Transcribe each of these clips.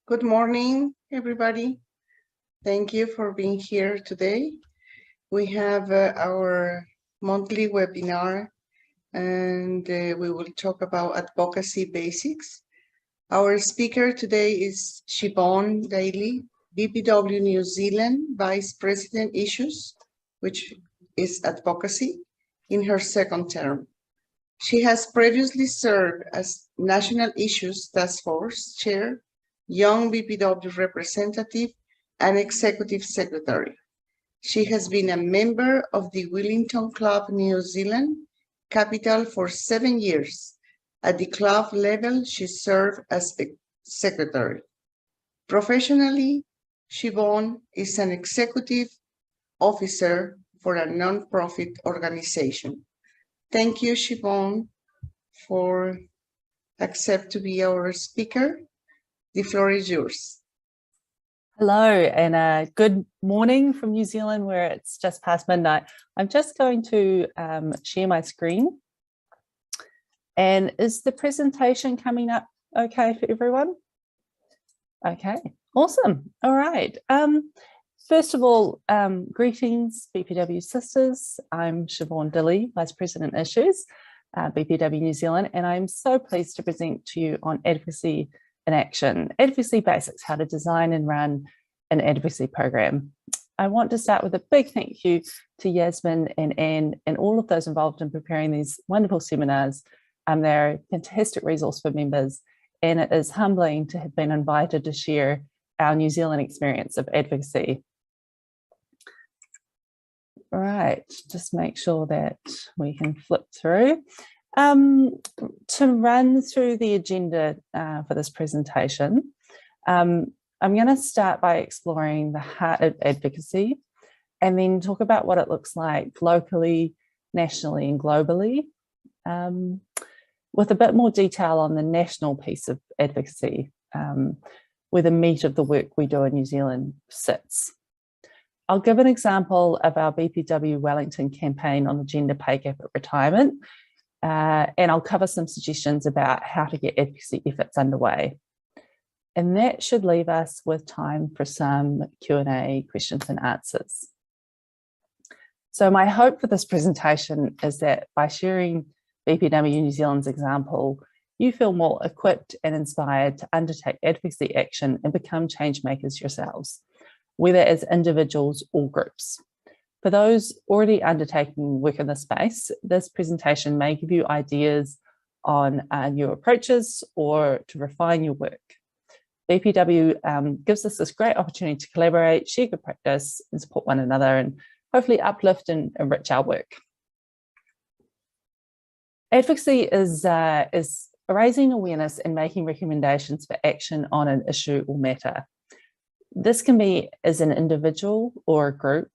Good morning, everybody. Thank you for being here today. We have our monthly webinar, and we will talk about Advocacy Basics. Our speaker today is Siobhan Dilly, BPW New Zealand Vice President Issues, which is Advocacy, in her second term. She has previously served as National Issues Taskforce Chair, Young BPW Representative, and Executive Secretary. She has been a member of the Wellington Club New Zealand Capital for 7 years. At the club level, she served as secretary. Professionally, Siobhan is an executive officer for a non-profit organization. Thank you, Siobhan, for accept to be our speaker. The floor is yours. Hello and good morning from New Zealand, where it's just past midnight. I'm just going to share my screen. And is the presentation coming up okay for everyone? Okay, awesome. All right. First of all, greetings, BPW sisters. I'm Siobhan Dilly, Vice President Issues, BPW New Zealand, and I'm so pleased to present to you on Advocacy in Action, Advocacy Basics, how to design and run an advocacy program. I want to start with a big thank you to Yasmin and Anne and all of those involved in preparing these wonderful seminars. They're a fantastic resource for members, and it is humbling to have been invited to share our New Zealand experience of advocacy. All right, just make sure that we can flip through. To run through the agenda for this presentation, I'm going to start by exploring the heart of advocacy and then talk about what it looks like locally, nationally and globally, with a bit more detail on the national piece of advocacy, where the meat of the work we do in New Zealand sits. I'll give an example of our BPW Wellington campaign on the gender pay gap at retirement, and I'll cover some suggestions about how to get advocacy efforts underway. And that should leave us with time for some Q&A, questions and answers. So my hope for this presentation is that by sharing BPW New Zealand's example, you feel more equipped and inspired to undertake advocacy action and become change makers yourselves, whether as individuals or groups. For those already undertaking work in this space, this presentation may give you ideas on new approaches or to refine your work. BPW gives us this great opportunity to collaborate, share good practice and support one another and hopefully uplift and enrich our work. Advocacy is raising awareness and making recommendations for action on an issue or matter. This can be as an individual or a group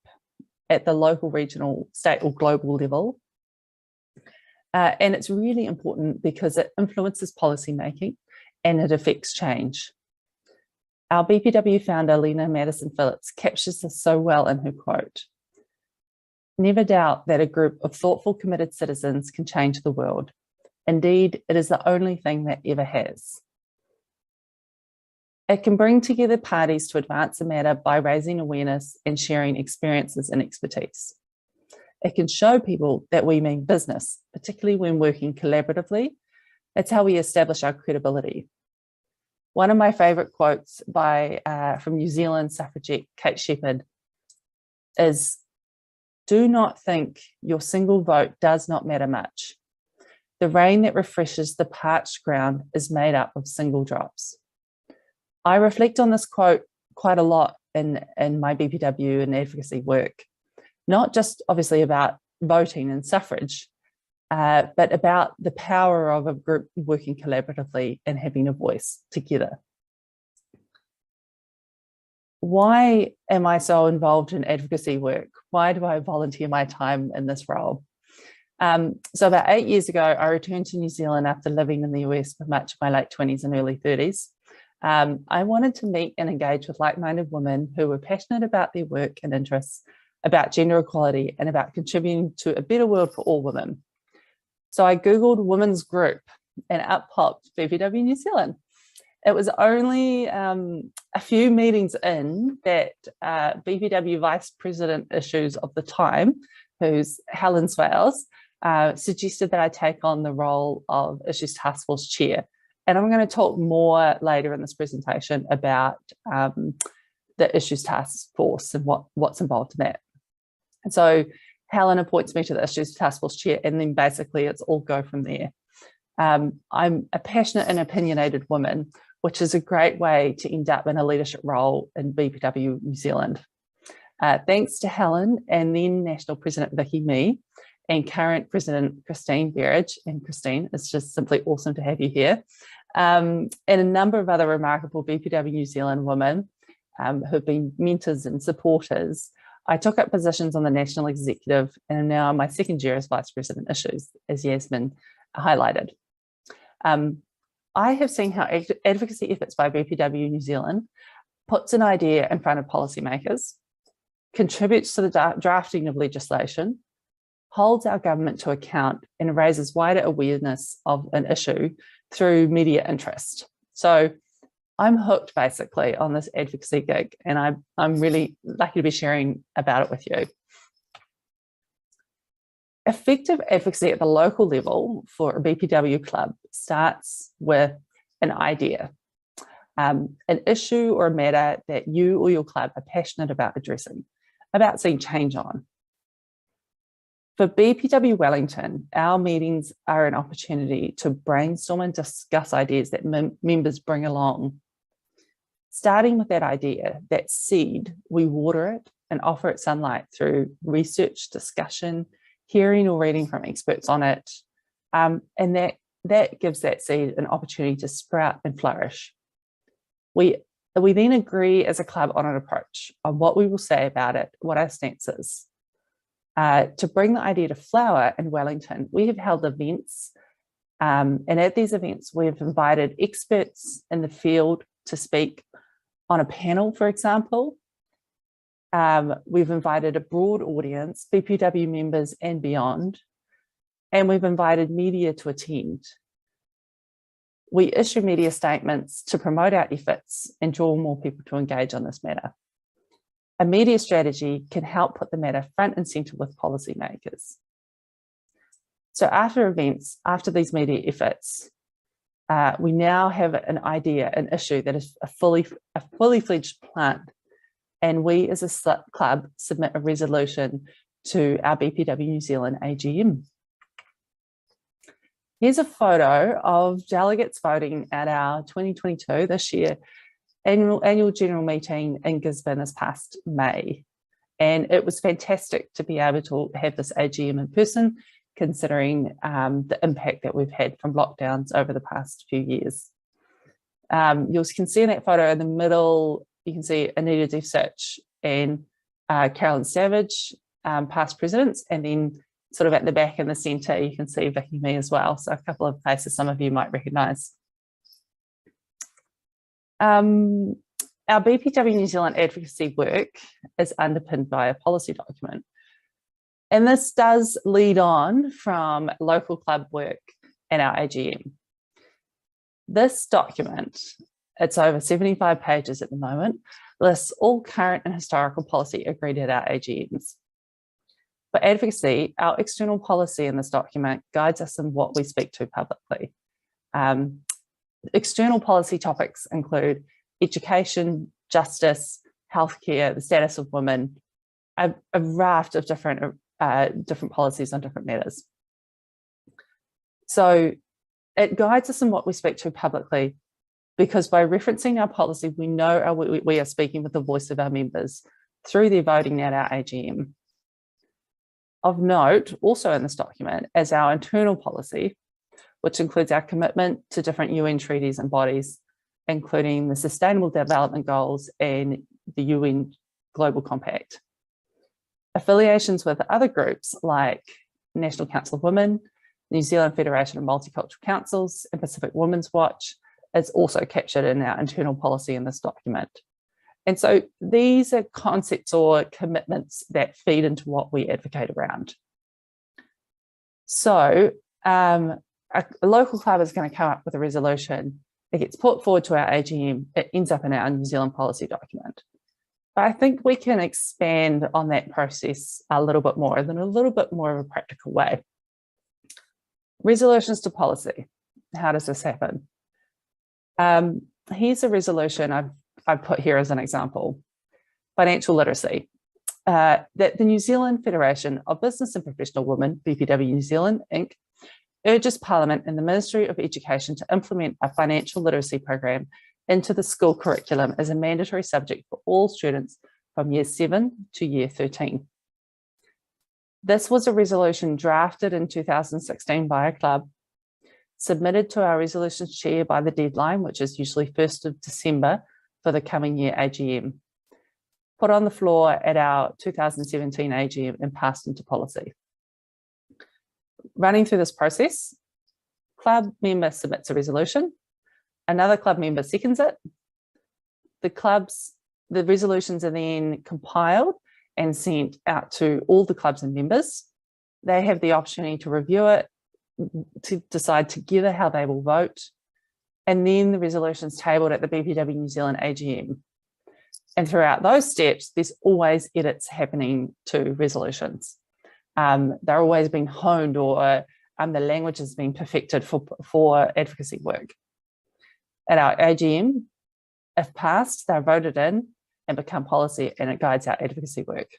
at the local, regional, state or global level. And it's really important because it influences policy making and it affects change. Our BPW founder, Lena Madison Phillips, captures this so well in her quote: "Never doubt that a group of thoughtful, committed citizens can change the world. Indeed, it is the only thing that ever has." It can bring together parties to advance a matter by raising awareness and sharing experiences and expertise. It can show people that we mean business, particularly when working collaboratively. It's how we establish our credibility. One of my favourite quotes from New Zealand suffragette Kate Shepherd is, "Do not think your single vote does not matter much. The rain that refreshes the parched ground is made up of single drops." I reflect on this quote quite a lot in my BPW and advocacy work, not just obviously about voting and suffrage, but about the power of a group working collaboratively and having a voice together. Why am I so involved in advocacy work? Why do I volunteer my time in this role? So about 8 years ago, I returned to New Zealand after living in the US for much of my late 20s and early 30s. I wanted to meet and engage with like-minded women who were passionate about their work and interests, about gender equality and about contributing to a better world for all women. So I Googled women's group and up popped BPW New Zealand. It was only a few meetings in that BPW Vice President Issues of the time, who's Helen Swales, suggested that I take on the role of Issues Taskforce Chair. And I'm going to talk more later in this presentation about the Issues Taskforce and what's involved in that. And so Helen appoints me to the Issues Taskforce Chair, and then basically it's all go from there. I'm a passionate and opinionated woman, which is a great way to end up in a leadership role in BPW New Zealand. Thanks to Helen and then National President Vicky Mee and current President Christine Berridge. And Christine, it's just simply awesome to have you here. And a number of other remarkable BPW New Zealand women who've been mentors and supporters. I took up positions on the National Executive and am now my second year as Vice President Issues, as Yasmin highlighted. I have seen how advocacy efforts by BPW New Zealand puts an idea in front of policymakers, contributes to the drafting of legislation, holds our government to account, and raises wider awareness of an issue through media interest. So I'm hooked basically on this advocacy gig, and I'm really lucky to be sharing about it with you. Effective advocacy at the local level for a BPW club starts with an idea, an issue or a matter that you or your club are passionate about addressing, about seeing change on. For BPW Wellington, our meetings are an opportunity to brainstorm and discuss ideas that members bring along. Starting with that idea, that seed, we water it and offer it sunlight through research, discussion, hearing or reading from experts on it, and that gives that seed an opportunity to sprout and flourish. We then agree as a club on an approach on what we will say about it, what our stance is. To bring the idea to flower in Wellington, we have held events, and at these events, we have invited experts in the field to speak on a panel, for example. We've invited a broad audience, BPW members and beyond, and we've invited media to attend. We issue media statements to promote our efforts and draw more people to engage on this matter. A media strategy can help put the matter front and centre with policymakers. So after events, after these media efforts, we now have an idea, an issue that is a fully fledged plan. And we as a club submit a resolution to our BPW New Zealand AGM. Here's a photo of delegates voting at our 2022, this year, annual general meeting in Gisborne this past May. And it was fantastic to be able to have this AGM in person, considering the impact that we've had from lockdowns over the past few years. You can see in that photo in the middle, you can see Anita Defsuch and Carolyn Savage, past presidents, and then sort of at the back in the centre, you can see Vicky Mee as well. So a couple of faces some of you might recognise. Our BPW New Zealand advocacy work is underpinned by a policy document. And this does lead on from local club work and our AGM. This document, it's over 75 pages at the moment, lists all current and historical policy agreed at our AGMs. For advocacy, our external policy in this document guides us in what we speak to publicly. External policy topics include education, justice, healthcare, the status of women, a raft of different policies on different matters. So it guides us in what we speak to publicly, because by referencing our policy, we know we are speaking with the voice of our members through their voting at our AGM. Of note, also in this document, is our internal policy, which includes our commitment to different UN treaties and bodies, including the Sustainable Development Goals and the UN Global Compact. Affiliations with other groups like National Council of Women, New Zealand Federation of Multicultural Councils, and Pacific Women's Watch is also captured in our internal policy in this document. And so these are concepts or commitments that feed into what we advocate around. So a local club is going to come up with a resolution it gets put forward to our AGM, it ends up in our New Zealand policy document. But I think we can expand on that process a little bit more in a little bit more of a practical way. Resolutions to policy. How does this happen? Here's a resolution I've put here as an example. Financial literacy. That the New Zealand Federation of Business and Professional Women, BPW New Zealand, Inc., urges Parliament and the Ministry of Education to implement a financial literacy program into the school curriculum as a mandatory subject for all students from year 7 to year 13. This was a resolution drafted in 2016 by a club, submitted to our resolutions chair by the deadline, which is usually 1st of December for the coming year AGM, put on the floor at our 2017 AGM and passed into policy. Running through this process, club member submits a resolution, another club member seconds it, the resolutions are then compiled and sent out to all the clubs and members. They have the opportunity to review it, to decide together how they will vote, and then the resolution's tabled at the BPW New Zealand AGM. And throughout those steps, there's always edits happening to resolutions. They're always being honed, or the language has been perfected for advocacy work. At our AGM, if passed, they're voted in and become policy, and it guides our advocacy work.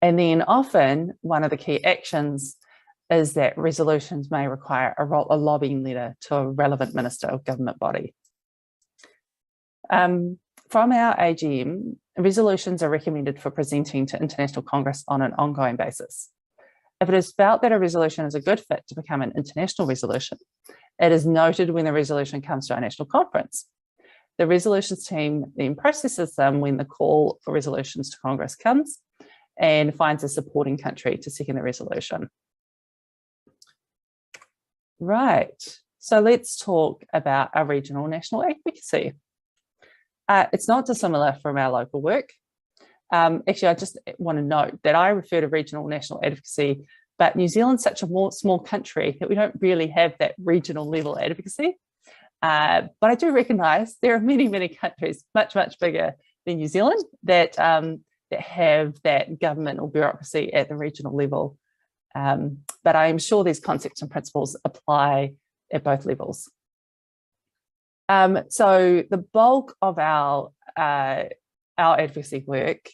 And then often one of the key actions is that resolutions may require a lobbying letter to a relevant minister or government body. From our AGM, resolutions are recommended for presenting to International Congress on an ongoing basis. If it is felt that a resolution is a good fit to become an international resolution, it is noted when the resolution comes to our national conference. The resolutions team then processes them when the call for resolutions to Congress comes and finds a supporting country to second the resolution. Right, so let's talk about our regional national advocacy. It's not dissimilar from our local work. Actually, I just want to note that I refer to regional national advocacy, but New Zealand's such a small country that we don't really have that regional level advocacy. But I do recognise there are many, many countries much, much bigger than New Zealand that have that government or bureaucracy at the regional level. But I'm sure these concepts and principles apply at both levels. So the bulk of our advocacy work,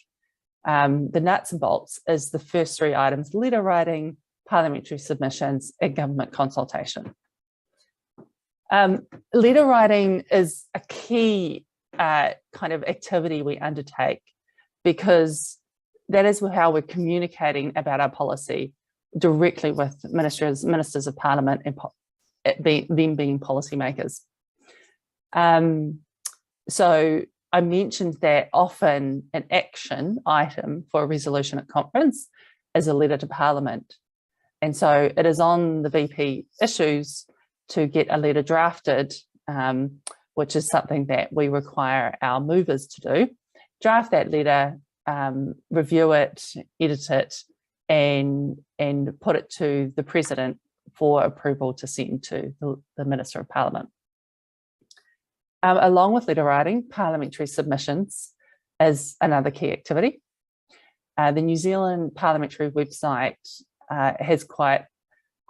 the nuts and bolts, is the first 3 items: letter writing, parliamentary submissions, and government consultation. Letter writing is a key kind of activity we undertake, because that is how we're communicating about our policy directly with ministers of parliament, and them being policymakers. So I mentioned that often an action item for a resolution at conference is a letter to Parliament. And so it is on the VP issues to get a letter drafted, which is something that we require our movers to do. Draft that letter, review it, edit it, and put it to the President for approval to send to the Minister of Parliament. Along with letter writing, parliamentary submissions is another key activity. The New Zealand parliamentary website has quite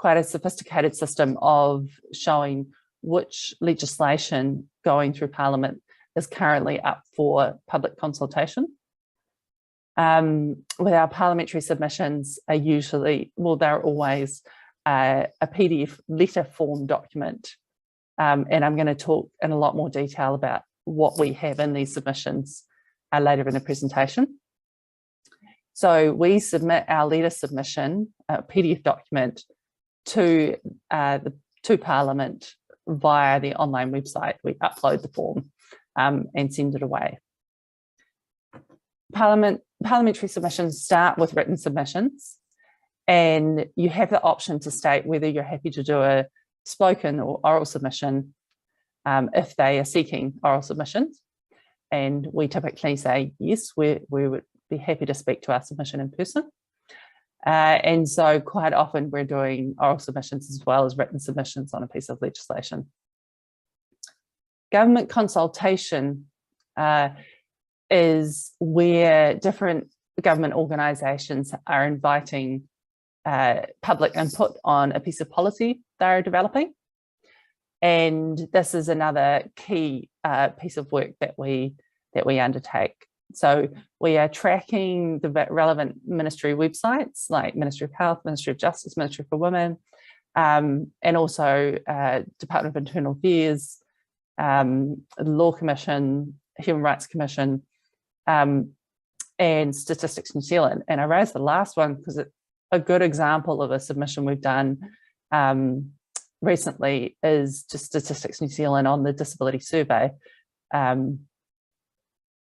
a sophisticated system of showing which legislation going through Parliament is currently up for public consultation. With our parliamentary submissions are usually, well, they're always a PDF letter form document. And I'm going to talk in a lot more detail about what we have in these submissions later in the presentation. So we submit our letter submission, PDF document, to Parliament via the online website. We upload the form and send it away. Parliamentary submissions start with written submissions, and you have the option to state whether you're happy to do a spoken or oral submission if they are seeking oral submissions. And we typically say, yes, we would be happy to speak to our submission in person. And so quite often we're doing oral submissions as well as written submissions on a piece of legislation. government consultation is where different government organisations are inviting public input on a piece of policy they're developing. And this is another key piece of work that we undertake. So we are tracking the relevant ministry websites like Ministry of Health, Ministry of Justice, Ministry for Women, and also Department of Internal Affairs, Law Commission, Human Rights Commission, and Statistics New Zealand. And I raised the last one because it's a good example of a submission we've done recently is to Statistics New Zealand on the disability survey.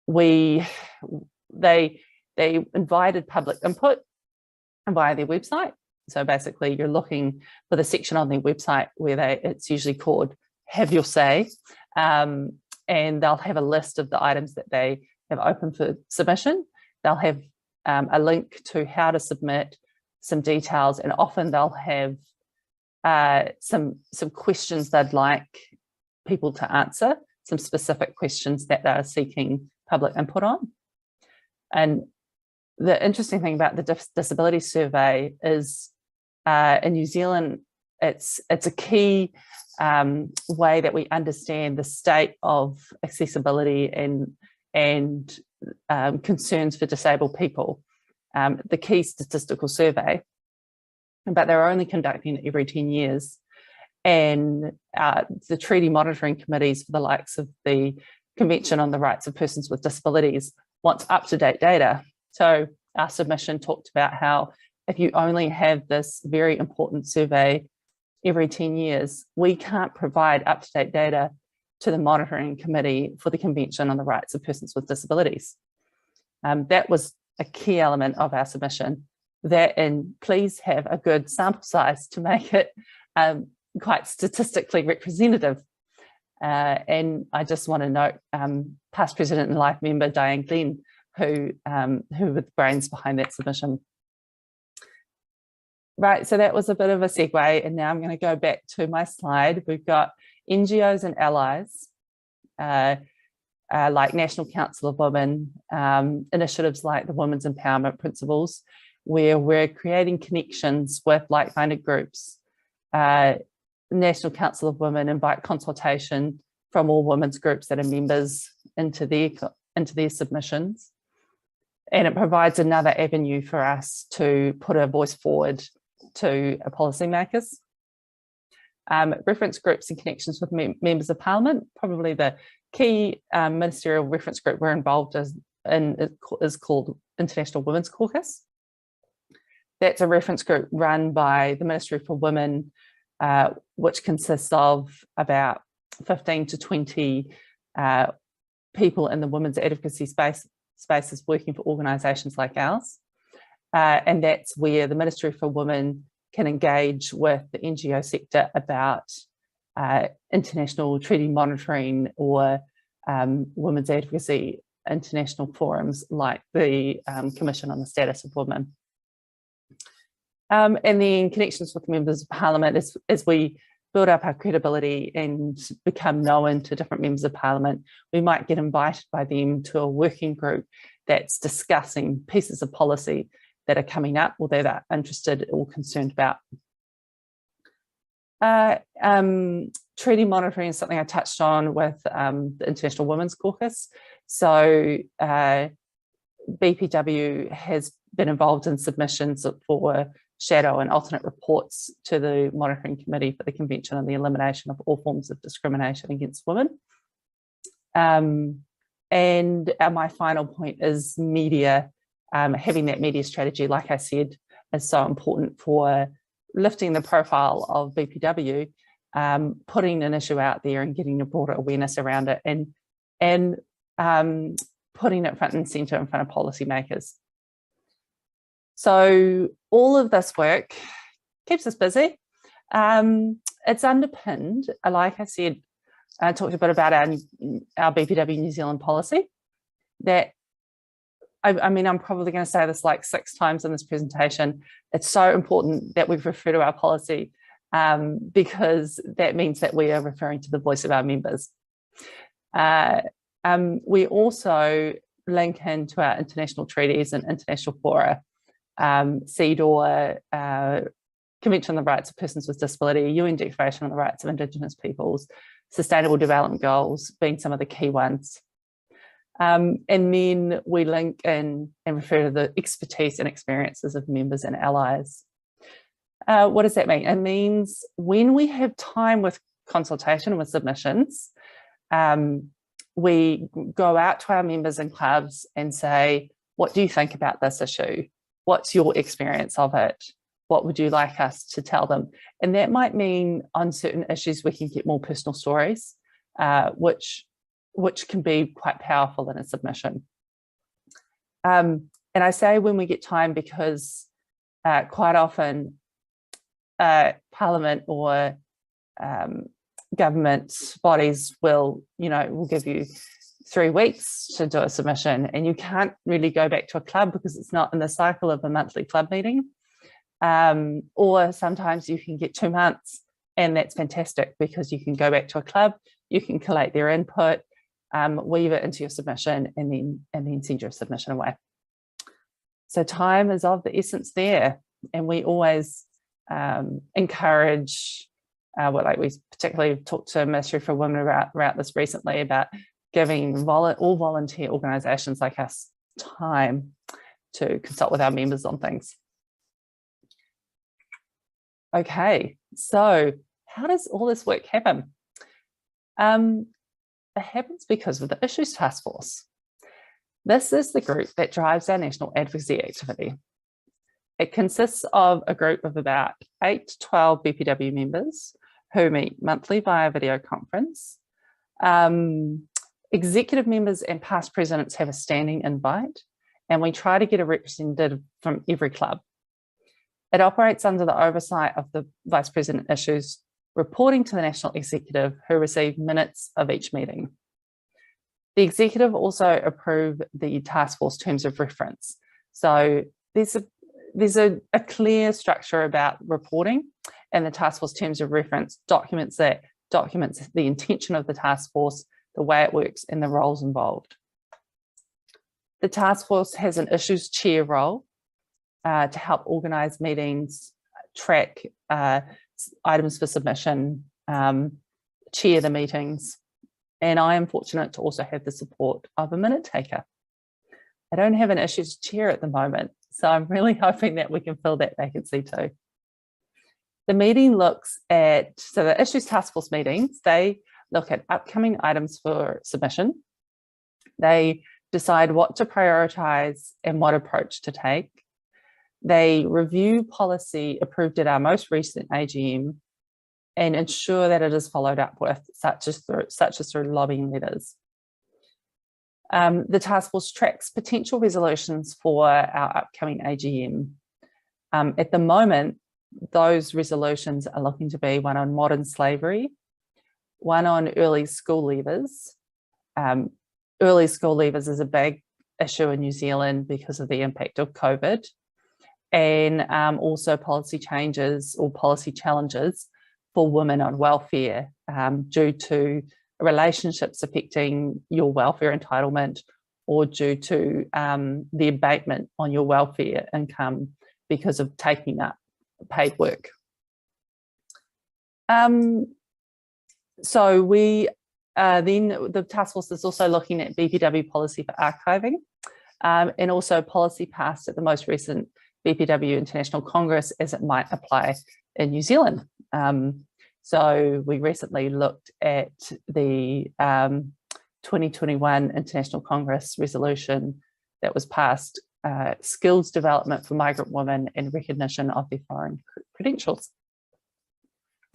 They invited public input via their website. So basically you're looking for the section on their website where it's usually called Have Your Say, and they'll have a list of the items that they have open for submission. They'll have a link to how to submit, some details, and often they'll have some questions they'd like people to answer, some specific questions that they're seeking public input on. And the interesting thing about the disability survey is in New Zealand, it's a key way that we understand the state of accessibility and concerns for disabled people, the key statistical survey, but they're only conducting it every 10 years. And the treaty monitoring committees for the likes of the Convention on the Rights of Persons with Disabilities wants up-to-date data. So our submission talked about how if you only have this very important survey every 10 years, we can't provide up-to-date data to the monitoring committee for the Convention on the Rights of Persons with Disabilities. That was a key element of our submission, that and please have a good sample size to make it quite statistically representative. And I just want to note past president and life member Diane Glenn, who were the brains behind that submission. Right, so that was a bit of a segue, and now I'm going to go back to my slide. We've got NGOs and allies, like National Council of Women, initiatives like the Women's Empowerment Principles, where we're creating connections with like-minded groups. National Council of Women invite consultation from all women's groups that are members into their submissions. And it provides another avenue for us to put a voice forward to policymakers. Reference groups and connections with members of Parliament. Probably the key ministerial reference group we're involved in is called International Women's Caucus. That's a reference group run by the Ministry for Women, which consists of about 15 to 20 people in the women's advocacy spaces working for organisations like ours. And that's where the Ministry for Women can engage with the NGO sector about international treaty monitoring or women's advocacy international forums like the Commission on the Status of Women. And then connections with members of Parliament as we build up our credibility and become known to different members of Parliament, we might get invited by them to a working group that's discussing pieces of policy that are coming up or that are interested or concerned about. Treaty monitoring is something I touched on with the International Women's Caucus. So BPW has been involved in submissions for shadow and alternate reports to the Monitoring Committee for the Convention on the Elimination of All Forms of Discrimination Against Women. And my final point is media. Having that media strategy, like I said, is so important for lifting the profile of BPW, putting an issue out there and getting a broader awareness around it, and putting it front and centre in front of policymakers. So all of this work keeps us busy. It's underpinned, like I said, I talked a bit about our BPW New Zealand policy. That I mean, I'm probably going to say this like 6 times in this presentation. It's so important that we refer to our policy because that means that we are referring to the voice of our members. We also link into our international treaties and international fora, CEDAW, Convention on the Rights of Persons with Disability, UN Declaration on the Rights of Indigenous Peoples, Sustainable Development Goals being some of the key ones. And then we link in and refer to the expertise and experiences of members and allies. What does that mean? It means when we have time with consultation with submissions, we go out to our members and clubs and say, what do you think about this issue? What's your experience of it? What would you like us to tell them? And that might mean on certain issues we can get more personal stories, which can be quite powerful in a submission. And I say when we get time because quite often Parliament or government bodies will give you 3 weeks to do a submission, and you can't really go back to a club because it's not in the cycle of a monthly club meeting. Or sometimes you can get 2 months, and that's fantastic because you can go back to a club, you can collate their input, weave it into your submission, and then send your submission away. So time is of the essence there, and we always encourage, we particularly talked to Ministry for Women about this recently, about giving all volunteer organisations like us time to consult with our members on things. Okay, so how does all this work happen? It happens because of the Issues Taskforce. This is the group that drives our national advocacy activity. It consists of a group of about 8 to 12 BPW members who meet monthly via video conference. Executive members and past presidents have a standing invite, and we try to get a representative from every club. It operates under the oversight of the Vice President Issues, reporting to the National Executive, who receive minutes of each meeting. The Executive also approve the Task Force terms of reference. So there's a clear structure about reporting, and the Task Force terms of reference documents the intention of the Task Force, the way it works, and the roles involved. The Task Force has an Issues Chair role to help organise meetings, track items for submission, chair the meetings, and I am fortunate to also have the support of a minute taker. I don't have an Issues Chair at the moment, so I'm really hoping that we can fill that vacancy too. The meeting looks at, so the Issues Task Force meetings, they look at upcoming items for submission. They decide what to prioritise and what approach to take. They review policy approved at our most recent AGM and ensure that it is followed up with, such as through lobbying letters. The Task Force tracks potential resolutions for our upcoming AGM. At the moment, those resolutions are looking to be one on modern slavery, one on early school leavers. Early school leavers is a big issue in New Zealand because of the impact of COVID, and also policy changes or policy challenges for women on welfare due to relationships affecting your welfare entitlement, or due to the abatement on your welfare income because of taking up paid work. So we then the Task Force is also looking at BPW policy for archiving, and also policy passed at the most recent BPW International Congress as it might apply in New Zealand. So we recently looked at the 2021 International Congress resolution that was passed, skills development for migrant women and recognition of their foreign credentials.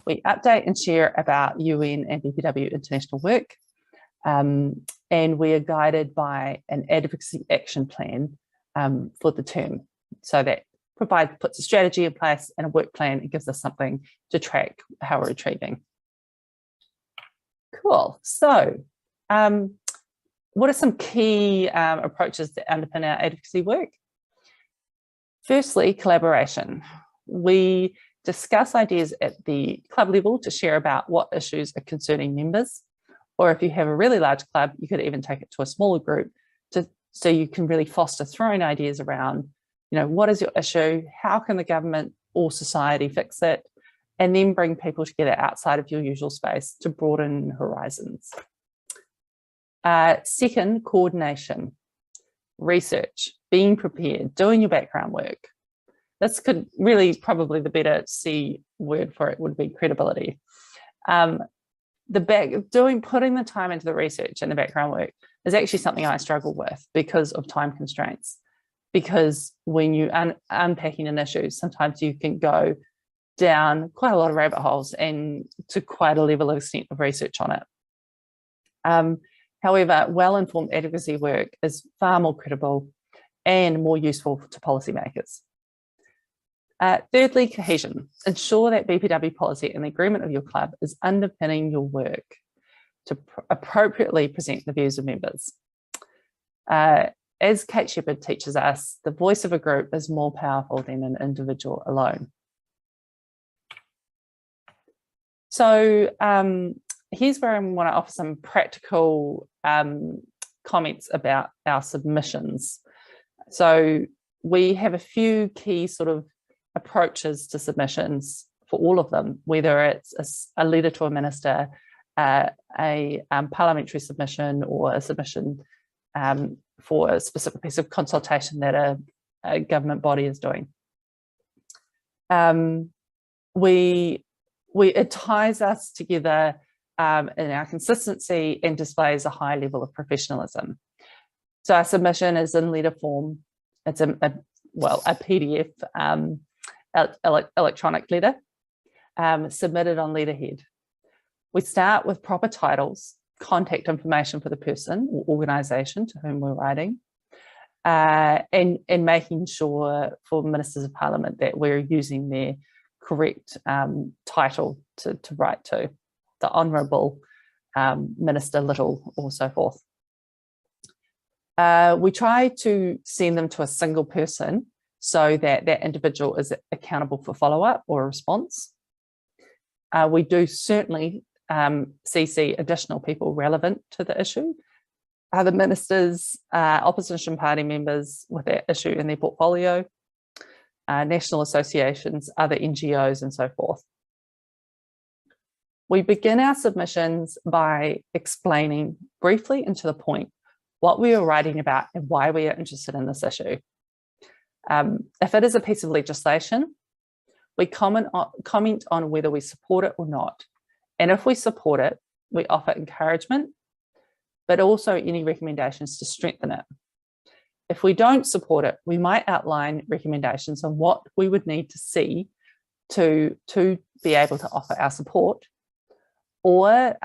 We update and share about UN and BPW international work, and we are guided by an advocacy action plan for the term. So that puts a strategy in place and a work plan. It gives us something to track how we're achieving. Cool. So what are some key approaches that underpin our advocacy work? Firstly, collaboration. We discuss ideas at the club level to share about what issues are concerning members Or if you have a really large club, you could even take it to a smaller group so you can really foster throwing ideas around, what is your issue? How can the government or society fix it? And then bring people together outside of your usual space to broaden horizons. Second, coordination, research, being prepared, doing your background work. This could really, probably the better C word for it would be credibility. Putting the time into the research and the background work is actually something I struggle with because of time constraints. Because when you unpacking an issue, sometimes you can go down quite a lot of rabbit holes and to quite a level of extent of research on it. However, well-informed advocacy work is far more credible and more useful to policymakers. Thirdly, cohesion. Ensure that BPW policy and the agreement of your club is underpinning your work to appropriately present the views of members. As Kate Shepherd teaches us, the voice of a group is more powerful than an individual alone. So here's where I want to offer some practical comments about our submissions. So we have a few key sort of approaches to submissions for all of them, whether it's a letter to a minister, a parliamentary submission, or a submission for a specific piece of consultation that a government body is doing. It ties us together in our consistency and displays a high level of professionalism. So our submission is in letter form. It's a PDF electronic letter submitted on letterhead. We start with proper titles, contact information for the person or organisation to whom we're writing, and making sure for Ministers of Parliament that we're using their correct title to write to, the Honourable Minister Little or so forth. We try to send them to a single person so that that individual is accountable for follow-up or a response. We do certainly CC additional people relevant to the issue, other ministers, opposition party members with that issue in their portfolio, national associations, other NGOs, and so forth. We begin our submissions by explaining briefly and to the point what we are writing about and why we are interested in this issue. If it is a piece of legislation, we comment on whether we support it or not. And if we support it, we offer encouragement, but also any recommendations to strengthen it. If we don't support it, we might outline recommendations on what we would need to see to be able to offer our support, or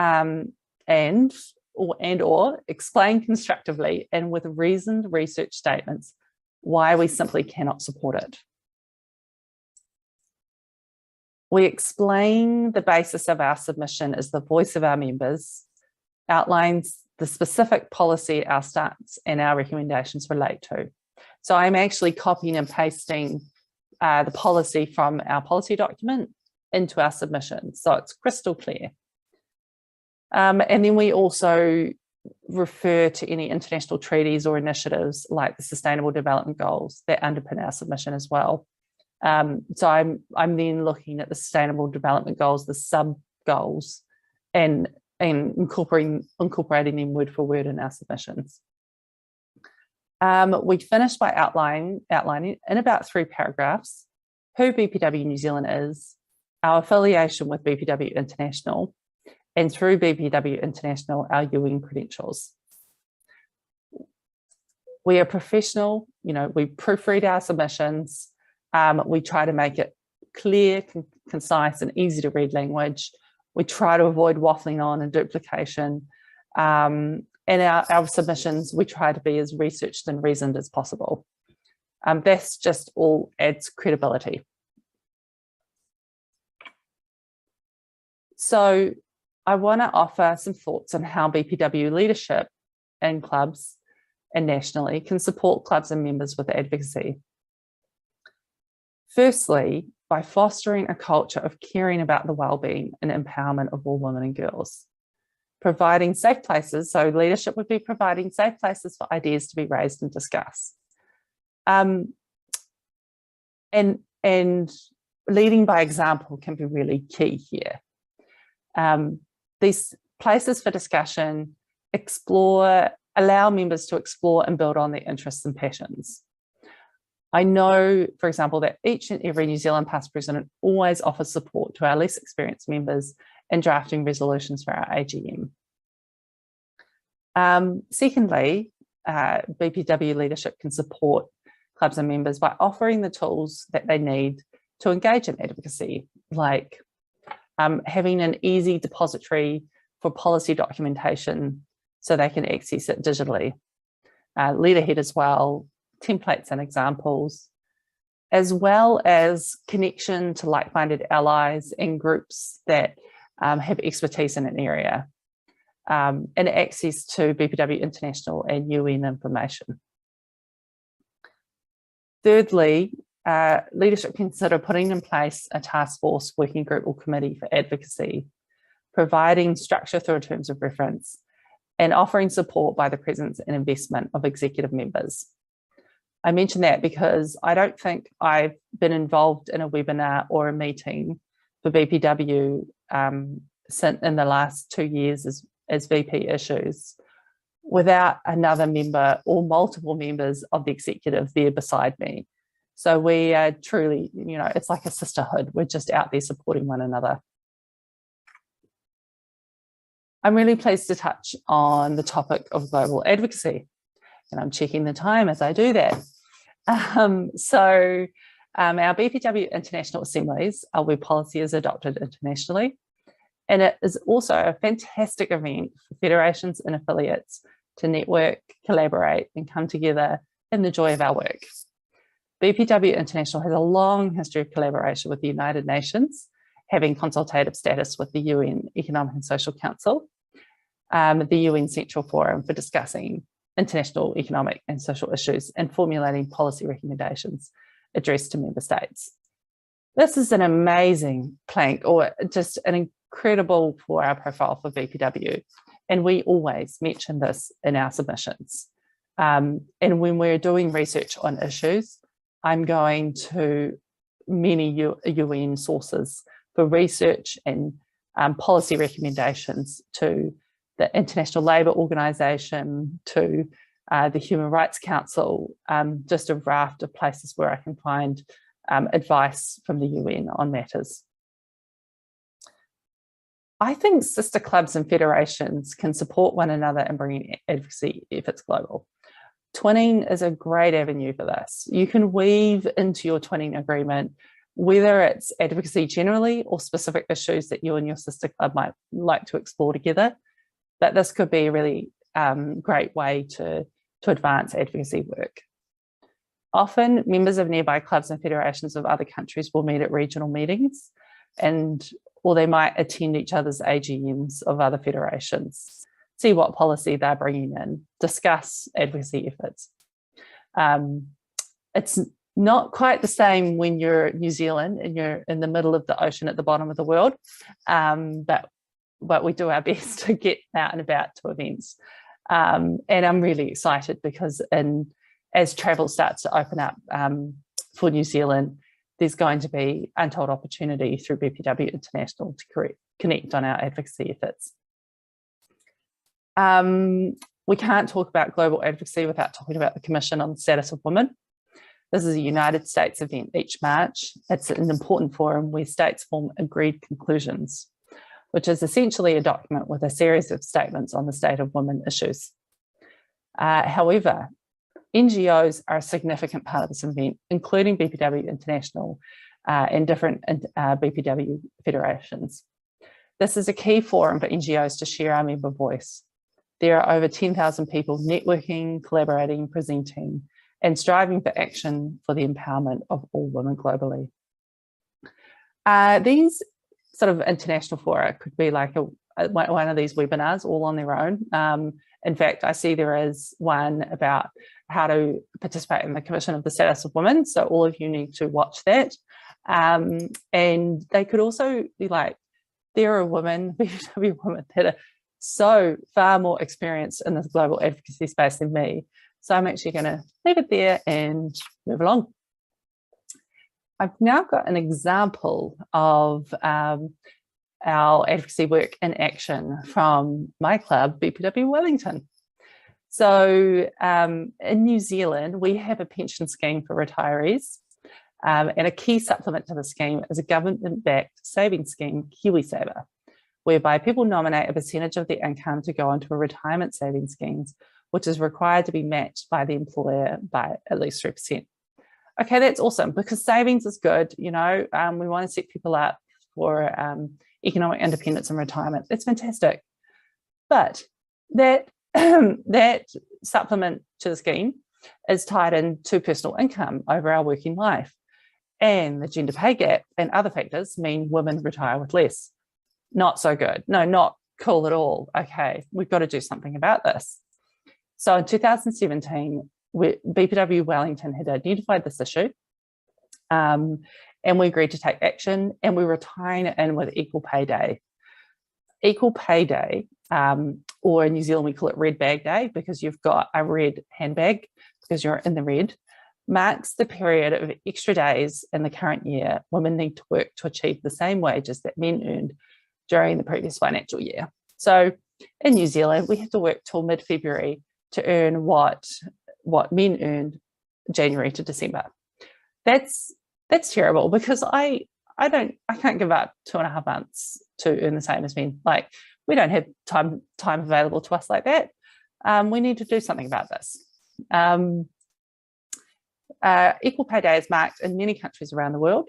explain constructively and with reasoned research statements why we simply cannot support it. We explain the basis of our submission as the voice of our members, outlines the specific policy our stance and our recommendations relate to. So I'm actually copying and pasting the policy from our policy document into our submission, so it's crystal clear. And then we also refer to any international treaties or initiatives like the Sustainable Development Goals that underpin our submission as well. So I'm then looking at the Sustainable Development Goals, the sub-goals, and incorporating them word for word in our submissions. We finished by outlining in about 3 paragraphs who BPW New Zealand is, our affiliation with BPW International, and through BPW International, our UN credentials. We are professional, we proofread our submissions. We try to make it clear, concise, and easy to read language. We try to avoid waffling on and duplication. And our submissions, we try to be as researched and reasoned as possible. This just all adds credibility. So I want to offer some thoughts on how BPW leadership in clubs and nationally can support clubs and members with advocacy. Firstly, by fostering a culture of caring about the well-being and empowerment of all women and girls. providing safe places. So leadership would be providing safe places for ideas to be raised and discussed. And leading by example can be really key here. These places for discussion allow members to explore and build on their interests and passions. I know, for example, that each and every New Zealand past president always offers support to our less experienced members in drafting resolutions for our AGM. Secondly, BPW leadership can support clubs and members by offering the tools that they need to engage in advocacy, like having an easy depository for policy documentation so they can access it digitally, letterhead as well, templates and examples, as well as connection to like-minded allies and groups that have expertise in an area, and access to BPW International and UN information. Thirdly, leadership consider putting in place a task force, working group or committee for advocacy, providing structure through terms of reference, and offering support by the presence and investment of executive members. I mention that because I don't think I've been involved in a webinar or a meeting for BPW in the last 2 years as VP issues without another member or multiple members of the executive there beside me. So we are truly, it's like a sisterhood. We're just out there supporting one another. I'm really pleased to touch on the topic of global advocacy, and I'm checking the time as I do that. Our BPW International Assemblies, where policy is adopted internationally, and it is also a fantastic event for federations and affiliates to network, collaborate, and come together in the joy of our work. BPW International has a long history of collaboration with the United Nations, having consultative status with the UN Economic and Social Council, the UN Central Forum for discussing international economic and social issues and formulating policy recommendations addressed to member states. This is an amazing plank, or just an incredible for our profile for BPW. And we always mention this in our submissions. And when we're doing research on issues, I'm going to many UN sources for research and policy recommendations, to the International Labour Organization, to the Human Rights Council, just a raft of places where I can find advice from the UN on matters. I think sister clubs and federations can support one another in bringing advocacy efforts global. Twinning is a great avenue for this. You can weave into your twinning agreement, whether it's advocacy generally or specific issues that you and your sister club might like to explore together. But this could be a really great way to advance advocacy work. Often, members of nearby clubs and federations of other countries will meet at regional meetings, or they might attend each other's AGMs of other federations, see what policy they're bringing in, discuss advocacy efforts. It's not quite the same when you're New Zealand and you're in the middle of the ocean at the bottom of the world, but we do our best to get out and about to events. And I'm really excited because as travel starts to open up for New Zealand, there's going to be untold opportunity through BPW International to connect on our advocacy efforts. We can't talk about global advocacy without talking about the Commission on the Status of Women. This is a United States event each March. It's an important forum where states form agreed conclusions, which is essentially a document with a series of statements on the state of women issues. However, NGOs are a significant part of this event, including BPW International and different BPW federations. This is a key forum for NGOs to share our member voice. There are over 10,000 people networking, collaborating, presenting, and striving for action for the empowerment of all women globally. These sort of international fora could be like one of these webinars all on their own. In fact, I see there is one about how to participate in the Commission of the Status of Women. So all of you need to watch that. And they could also be like, there are women, BPW women that are so far more experienced in this global advocacy space than me. So I'm actually going to leave it there and move along. I've now got an example of our advocacy work in action from my club, BPW Wellington. So in New Zealand, we have a pension scheme for retirees, and a key supplement to the scheme is a government-backed savings scheme, KiwiSaver, whereby people nominate a percentage of their income to go into a retirement savings schemes, which is required to be matched by the employer by at least 3%. Okay, that's awesome, because savings is good. You know, we want to set people up for economic independence and retirement. That's fantastic. But that that supplement to the scheme is tied into personal income over our working life. And the gender pay gap and other factors mean women retire with less. Not so good. No, not cool at all. Okay, we've got to do something about this. So in 2017, BPW Wellington had identified this issue, and we agreed to take action, and we were tying it in with Equal Pay Day. Equal Pay Day, or in New Zealand we call it Red Bag Day, because you've got a red handbag because you're in the red, marks the period of extra days in the current year women need to work to achieve the same wages that men earned during the previous financial year. So in New Zealand, we have to work till mid-February to earn what men earned January to December. That's terrible, because I can't give up 2.5 months to earn the same as men. Like, we don't have time available to us like that. We need to do something about this. Equal Pay Day is marked in many countries around the world.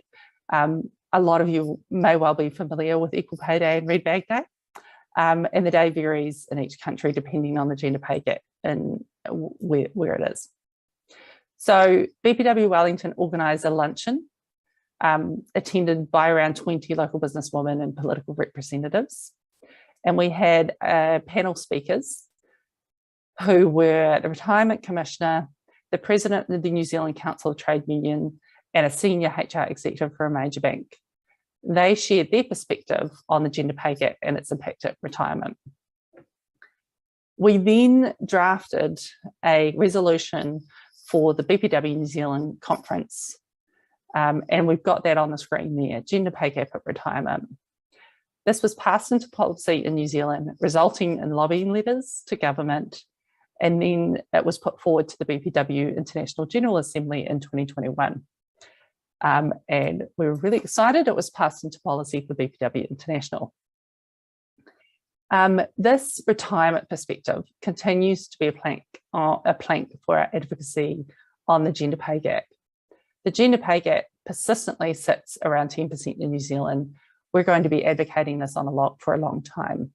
A lot of you may well be familiar with Equal Pay Day and Red Bag Day. And the day varies in each country depending on the gender pay gap and where it is. So BPW Wellington organised a luncheon attended by around 20 local businesswomen and political representatives. And we had panel speakers who were the Retirement Commissioner, the President of the New Zealand Council of Trade Union, and a senior HR executive for a major bank. They shared their perspective on the gender pay gap and its impact at retirement. We then drafted a resolution for the BPW New Zealand conference, and we've got that on the screen there, Gender Pay Gap at Retirement. This was passed into policy in New Zealand, resulting in lobbying letters to government, and then it was put forward to the BPW International General Assembly in 2021. And we were really excited it was passed into policy for BPW International. This retirement perspective continues to be a plank for our advocacy on the gender pay gap. The gender pay gap persistently sits around 10% in New Zealand. We're going to be advocating this for a long time.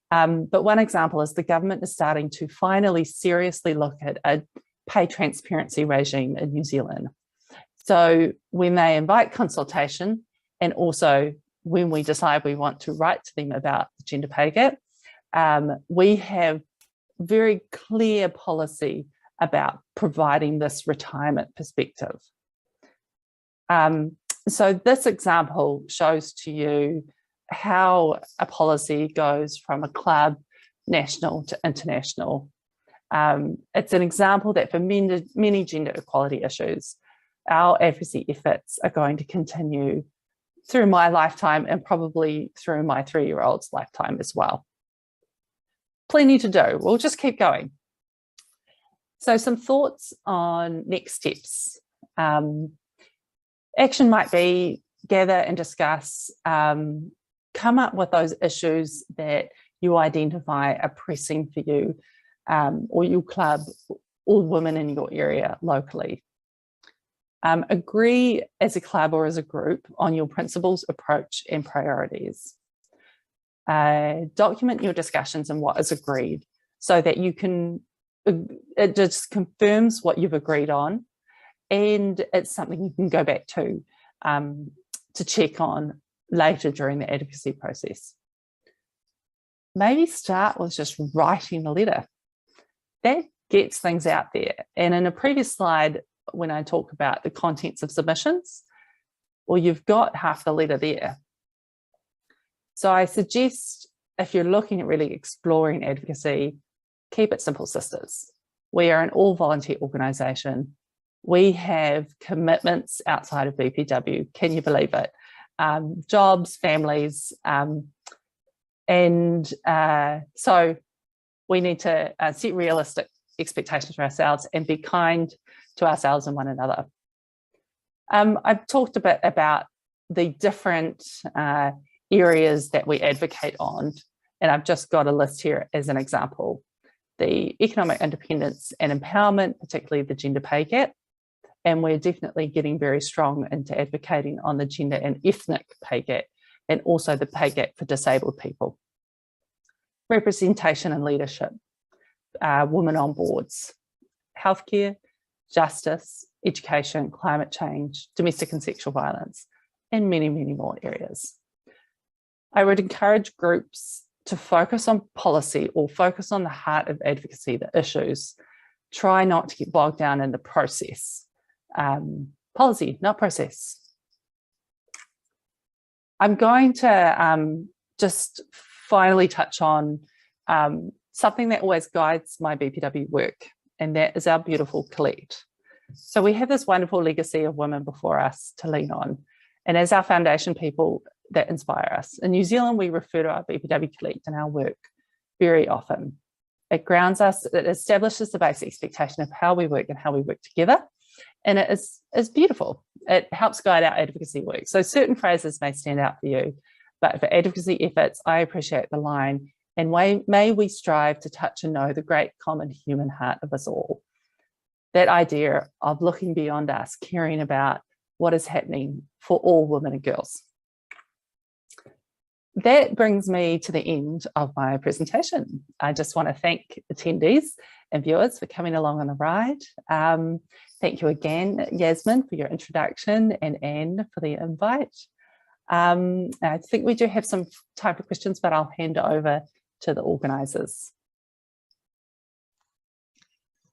But one example is the government is starting to finally seriously look at a pay transparency regime in New Zealand. So when they invite consultation, and also when we decide we want to write to them about the gender pay gap, we have very clear policy about providing this retirement perspective. So this example shows to you how a policy goes from a club, national to international. It's an example that for many gender equality issues, our advocacy efforts are going to continue through my lifetime and probably through my 3-year-old's lifetime as well. Plenty to do. We'll just keep going. So some thoughts on next steps. Action might be gather and discuss, come up with those issues that you identify are pressing for you or your club or women in your area locally. Agree as a club or as a group on your principles, approach and priorities. Document your discussions and what is agreed so that you can, it just confirms what you've agreed on, and it's something you can go back to check on later during the advocacy process. Maybe start with just writing a letter. That gets things out there. And in a previous slide, when I talk about the contents of submissions, well, you've got half the letter there. So I suggest if you're looking at really exploring advocacy, keep it simple, sisters. We are an all-volunteer organisation. We have commitments outside of BPW. Can you believe it? Jobs, families, so we need to set realistic expectations for ourselves and be kind to ourselves and one another. I've talked a bit about the different areas that we advocate on, and I've just got a list here as an example. The economic independence and empowerment, particularly the gender pay gap, and we're definitely getting very strong into advocating on the gender and ethnic pay gap, and also the pay gap for disabled people. Representation and leadership, women on boards, healthcare, justice, education, climate change, domestic and sexual violence, and many, many more areas. I would encourage groups to focus on policy or focus on the heart of advocacy, the issues. Try not to get bogged down in the process. Policy, not process. I'm going to just finally touch on something that always guides my BPW work, and that is our beautiful collect. So we have this wonderful legacy of women before us to lean on, and as our foundation people that inspire us. In New Zealand, we refer to our BPW collect in our work very often. It grounds us, it establishes the basic expectation of how we work and how we work together, and it is beautiful. It helps guide our advocacy work. So certain phrases may stand out for you, but for advocacy efforts, I appreciate the line, and may we strive to touch and know the great common human heart of us all. That idea of looking beyond us, caring about what is happening for all women and girls. That brings me to the end of my presentation. I just want to thank attendees and viewers for coming along on the ride. Thank you again, Yasmin, for your introduction, and Anne for the invite. I think we do have some time for questions, but I'll hand it over to the organisers.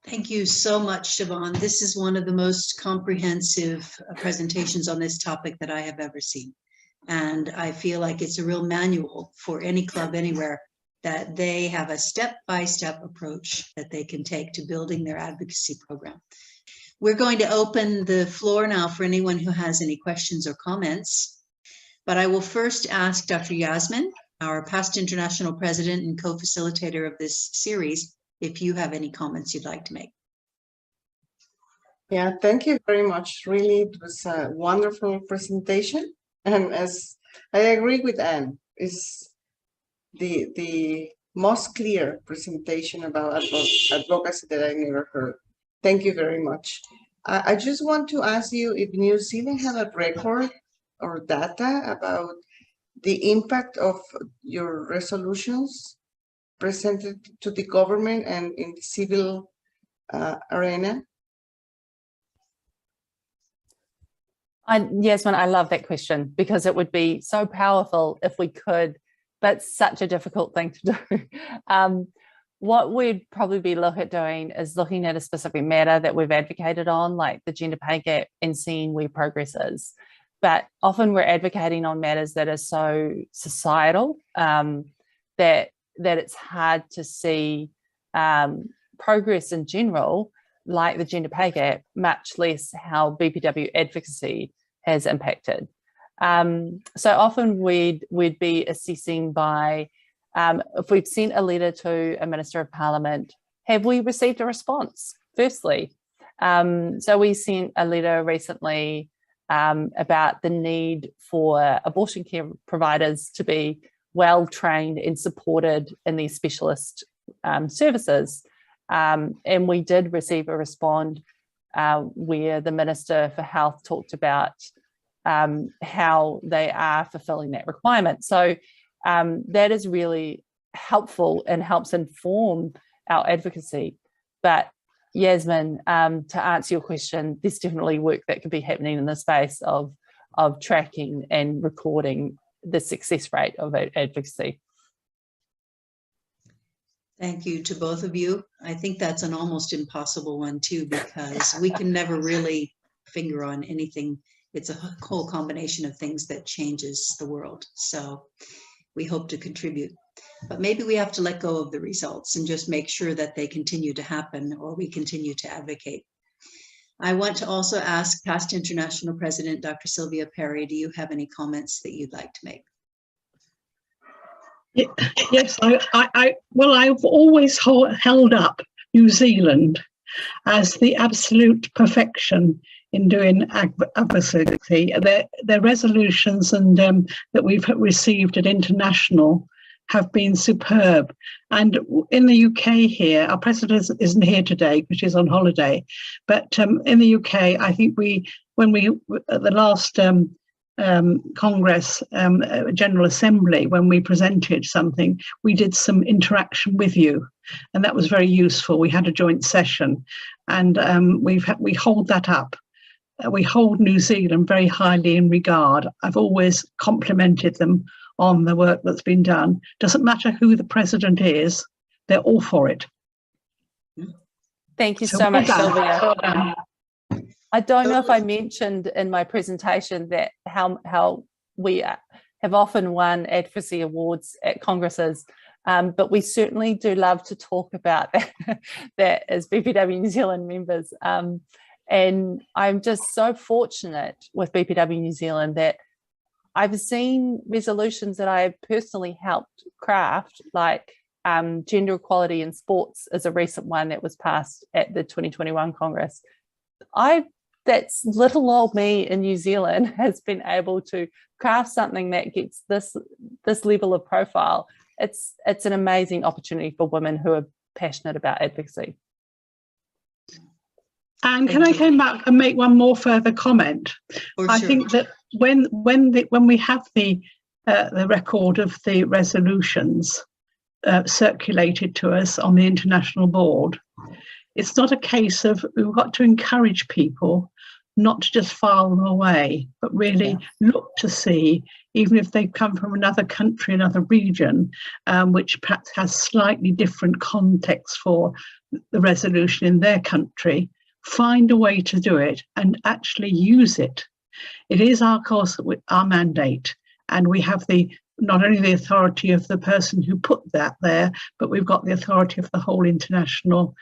Thank you so much, Siobhan. This is one of the most comprehensive presentations on this topic that I have ever seen. And I feel like it's a real manual for any club anywhere, that they have a step-by-step approach that they can take to building their advocacy program. We're going to open the floor now for anyone who has any questions or comments. But I will first ask Dr. Yasmin, our past international president and co-facilitator of this series, if you have any comments you'd like to make. Yeah, thank you very much. Really, it was a wonderful presentation. And as I agree with Anne, is the most clear presentation about advocacy that I never heard. Thank you very much. I just want to ask you if New Zealand have a record or data about the impact of your resolutions presented to the government and in the civil arena? Yasmin, I love that question, because it would be so powerful if we could, but such a difficult thing to do. What we'd probably be doing is looking at a specific matter that we've advocated on, like the gender pay gap, and seeing where progress is. But often we're advocating on matters that are so societal that it's hard to see progress in general, like the gender pay gap, much less how BPW advocacy has impacted. So often we'd be assessing by, if we've sent a letter to a Minister of Parliament, have we received a response, firstly? So we sent a letter recently about the need for abortion care providers to be well trained and supported in these specialist services. And we did receive a response where the Minister for Health talked about how they are fulfilling that requirement. So that is really helpful and helps inform our advocacy. But Yasmin, to answer your question, there's definitely work that could be happening in the space of tracking and recording the success rate of advocacy. Thank you to both of you. I think that's an almost impossible one too, because we can never really finger on anything. It's a whole combination of things that changes the world. So we hope to contribute. But maybe we have to let go of the results and just make sure that they continue to happen, or we continue to advocate. I want to also ask past International President, Dr. Sylvia Perry, do you have any comments that you'd like to make? Yes, well, I've always held up New Zealand as the absolute perfection in doing advocacy. Their resolutions and that we've received at international have been superb. And in the UK here, our president isn't here today because she's on holiday, but in the UK, I think when we at the last Congress General Assembly, when we presented something, we did some interaction with you, and that was very useful. We had a joint session, and we hold that up. We hold New Zealand very highly in regard. I've always complimented them on the work that's been done. Doesn't matter who the president is, they're all for it. Thank you so much, Sylvia. I don't know if I mentioned in my presentation that how we have often won advocacy awards at congresses, but we certainly do love to talk about that as BPW New Zealand members. And I'm just so fortunate with BPW New Zealand that I've seen resolutions that I personally helped craft, like gender equality in sports is a recent one that was passed at the 2021 Congress. That's little old me in New Zealand has been able to craft something that gets this level of profile. It's an amazing opportunity for women who are passionate about advocacy. And can I come back and make one more further comment? I think that when we have the record of the resolutions circulated to us on the international board, it's not a case of we've got to encourage people not to just file them away, but really look to see, even if they come from another country, another region, which perhaps has slightly different context for the resolution in their country, find a way to do it and actually use it. It is our mandate, and we have not only the authority of the person who put that there, but we've got the authority of the whole international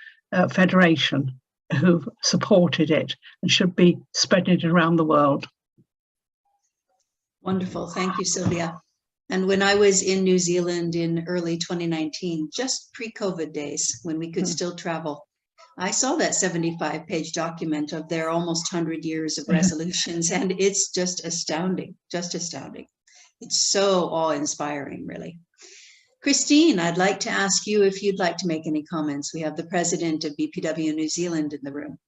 federation who've supported it and should be spreading it around the world. Wonderful. Thank you, Sylvia. And when I was in New Zealand in early 2019, just pre-COVID days, when we could still travel, I saw that 75-page document of their almost 100 years of resolutions, and it's just astounding, just astounding. It's so awe-inspiring, really. Christine, I'd like to ask you if you'd like to make any comments. We have the president of BPW New Zealand in the room.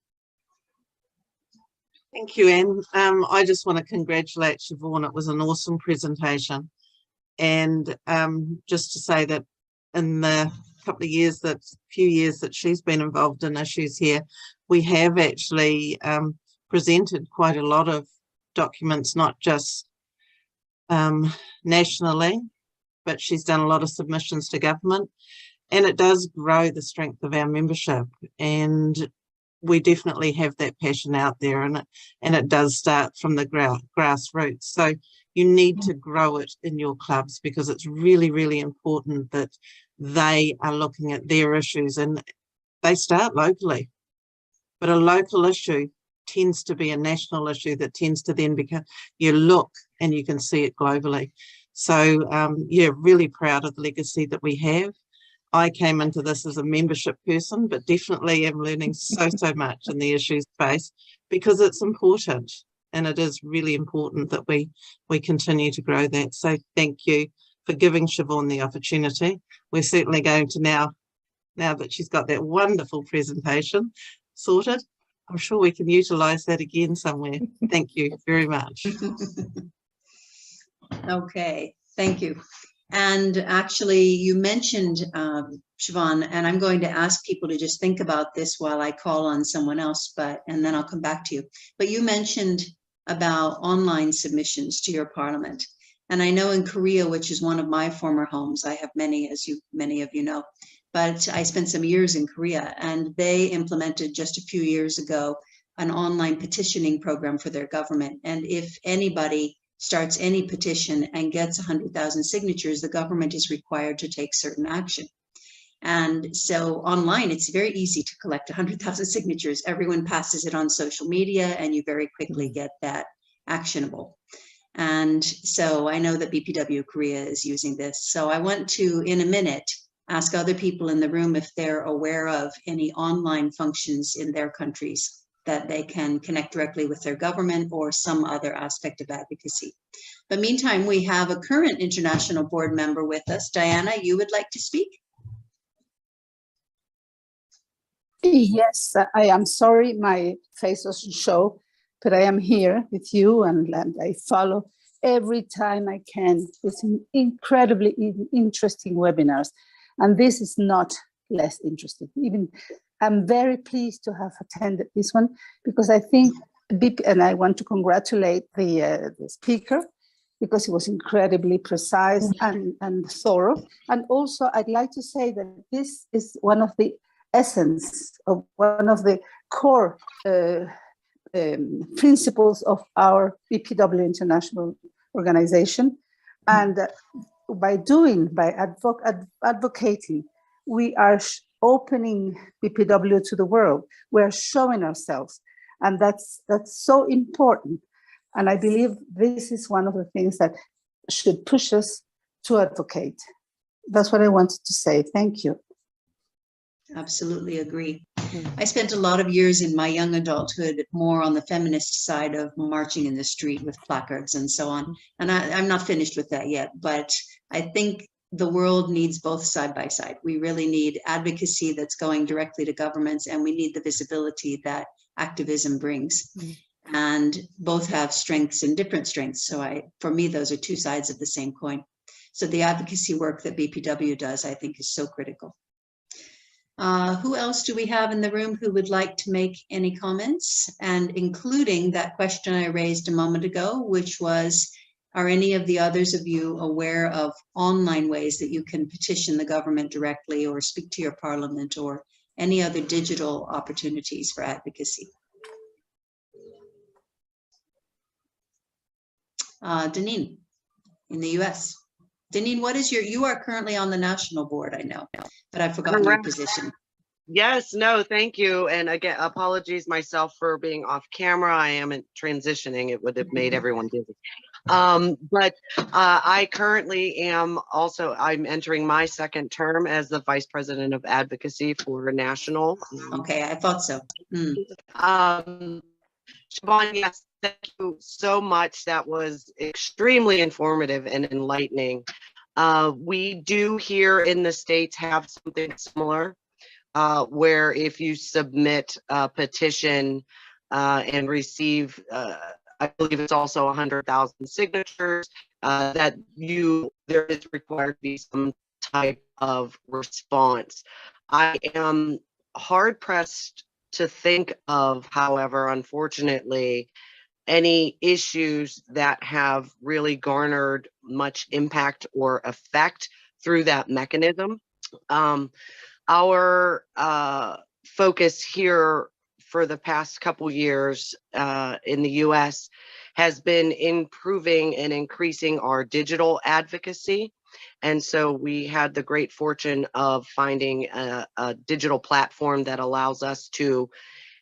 Thank you, Anne. I just want to congratulate Siobhan. It was an awesome presentation. And just to say that in the few years that she's been involved in issues here, we have actually presented quite a lot of documents, not just nationally, but she's done a lot of submissions to government, and it does grow the strength of our membership. And we definitely have that passion out there, and it does start from the grassroots. So you need to grow it in your clubs, because it's really, really important that they are looking at their issues, and they start locally. But a local issue tends to be a national issue that tends to then become, you look and you can see it globally. So yeah, really proud of the legacy that we have. I came into this as a membership person, but definitely am learning so much in the issue space, because it's important, and it is really important that we continue to grow that. So thank you for giving Siobhan the opportunity. We're certainly going to now that she's got that wonderful presentation sorted, I'm sure we can utilise that again somewhere. Thank you very much. Okay, thank you. And actually, you mentioned, Siobhan, and I'm going to ask people to just think about this while I call on someone else, and then I'll come back to you. But you mentioned about online submissions to your parliament. And I know in Korea, which is one of my former homes, I have many, as many of you know, but I spent some years in Korea, and they implemented just a few years ago an online petitioning program for their government. And if anybody starts any petition and gets 100,000 signatures, the government is required to take certain action. And so online, it's very easy to collect 100,000 signatures. Everyone passes it on social media and you very quickly get that actionable. And so I know that BPW Korea is using this. So I want to, in a minute, ask other people in the room if they're aware of any online functions in their countries that they can connect directly with their government or some other aspect of advocacy. But meantime, we have a current international board member with us. Diana, you would like to speak? Yes, I am sorry my face doesn't show, but I am here with you and I follow every time I can. It's incredibly interesting webinars, and this is not less interesting. Even I'm very pleased to have attended this one because I think, and I want to congratulate the speaker because he was incredibly precise and thorough. And also I'd like to say that this is one of the essence of one of the core principles of our BPW International Organization. And by advocating, we are opening BPW to the world. We're showing ourselves. And that's so important. And I believe this is one of the things that should push us to advocate. That's what I wanted to say. Thank you. Absolutely agree. I spent a lot of years in my young adulthood more on the feminist side of marching in the street with placards and so on. And I'm not finished with that yet, but I think the world needs both side by side. We really need advocacy that's going directly to governments, and we need the visibility that activism brings. And both have strengths and different strengths. So for me, those are two sides of the same coin. So the advocacy work that BPW does, I think, is so critical. Who else do we have in the room who would like to make any comments? And including that question I raised a moment ago, which was, are any of the others of you aware of online ways that you can petition the government directly or speak to your parliament or any other digital opportunities for advocacy? Deneen, in the US. Deneen, what is you are currently on the national board, I know, but I've forgotten your position. Yes, no, thank you. And again, apologies myself for being off camera. I am transitioning. It would have made everyone busy. But I currently am also, I'm entering my second term as the Vice President of Advocacy for National. Okay, I thought so. Siobhan, yes, thank you so much. That was extremely informative and enlightening. We do here in the States have something similar, where if you submit a petition and receive, I believe it's also 100,000 signatures, that there is required to be some type of response. I am hard pressed to think of, however, unfortunately, any issues that have really garnered much impact or effect through that mechanism. Our focus here for the past couple years in the US has been improving and increasing our digital advocacy. And so we had the great fortune of finding a digital platform that allows us to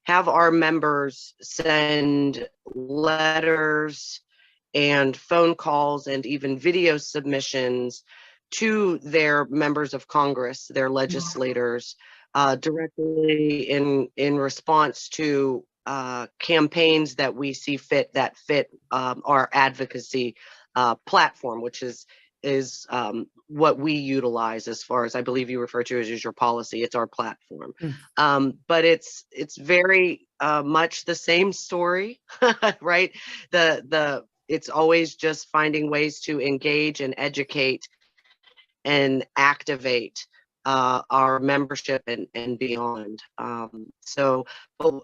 have our members send letters and phone calls and even video submissions to their members of Congress, their legislators, directly in response to campaigns that we see fit that fit our advocacy platform, which is what we utilize as far as, I believe you refer to as your policy. It's our platform. But it's very much the same story, right? It's always just finding ways to engage and educate and activate our membership and beyond. So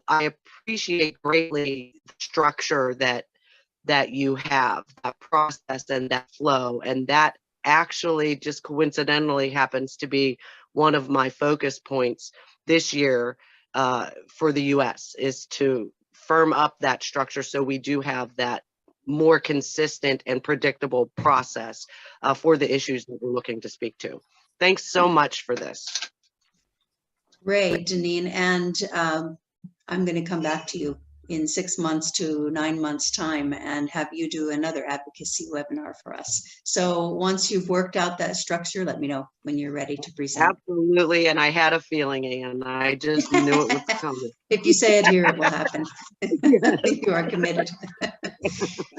I appreciate greatly the structure that you have, that process and that flow, and that actually just coincidentally happens to be one of my focus points this year for the US, is to firm up that structure so we do have that more consistent and predictable process for the issues that we're looking to speak to. Thanks so much for this. Great, Deneen, and I'm going to come back to you in 6 months to 9 months time and have you do another advocacy webinar for us. So once you've worked out that structure, let me know when you're ready to present. Absolutely, and I had a feeling, and I just knew it was coming. If you say it here, it will happen. You are committed.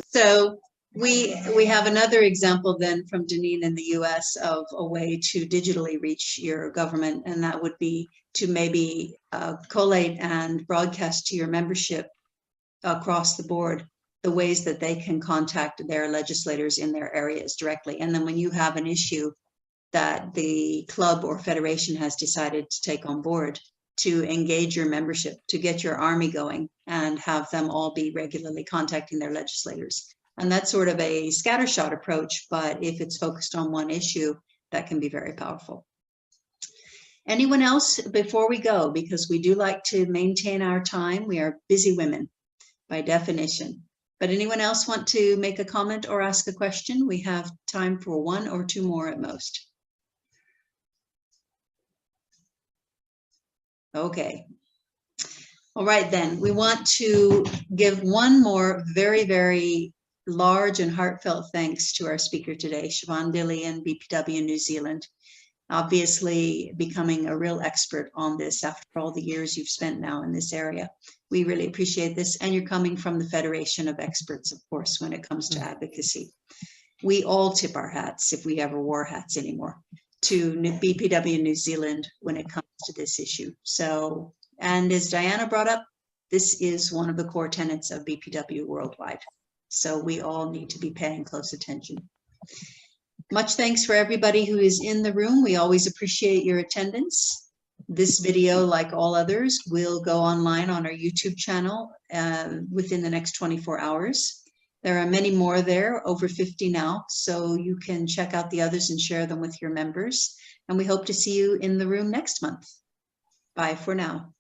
So we have another example then from Deneen in the US of a way to digitally reach your government, and that would be to maybe collate and broadcast to your membership across the board the ways that they can contact their legislators in their areas directly. And then when you have an issue that the club or federation has decided to take on board, to engage your membership, to get your army going and have them all be regularly contacting their legislators. And that's sort of a scattershot approach, but if it's focused on one issue, that can be very powerful. Anyone else before we go? Because we do like to maintain our time. We are busy women by definition. But anyone else want to make a comment or ask a question? We have time for 1 or 2 more at most. Okay. All right, then. We want to give one more very, very large and heartfelt thanks to our speaker today, Siobhan Dilly and BPW New Zealand. Obviously becoming a real expert on this after all the years you've spent now in this area. We really appreciate this. And you're coming from the Federation of Experts, of course, when it comes to advocacy. We all tip our hats, if we ever wore hats anymore, to BPW New Zealand when it comes to this issue. So, and as Diana brought up, this is one of the core tenets of BPW worldwide. So we all need to be paying close attention. Much thanks for everybody who is in the room. We always appreciate your attendance. This video, like all others, will go online on our YouTube channel within the next 24 hours. There are many more there, over 50 now, so you can check out the others and share them with your members. And we hope to see you in the room next month. Bye for now.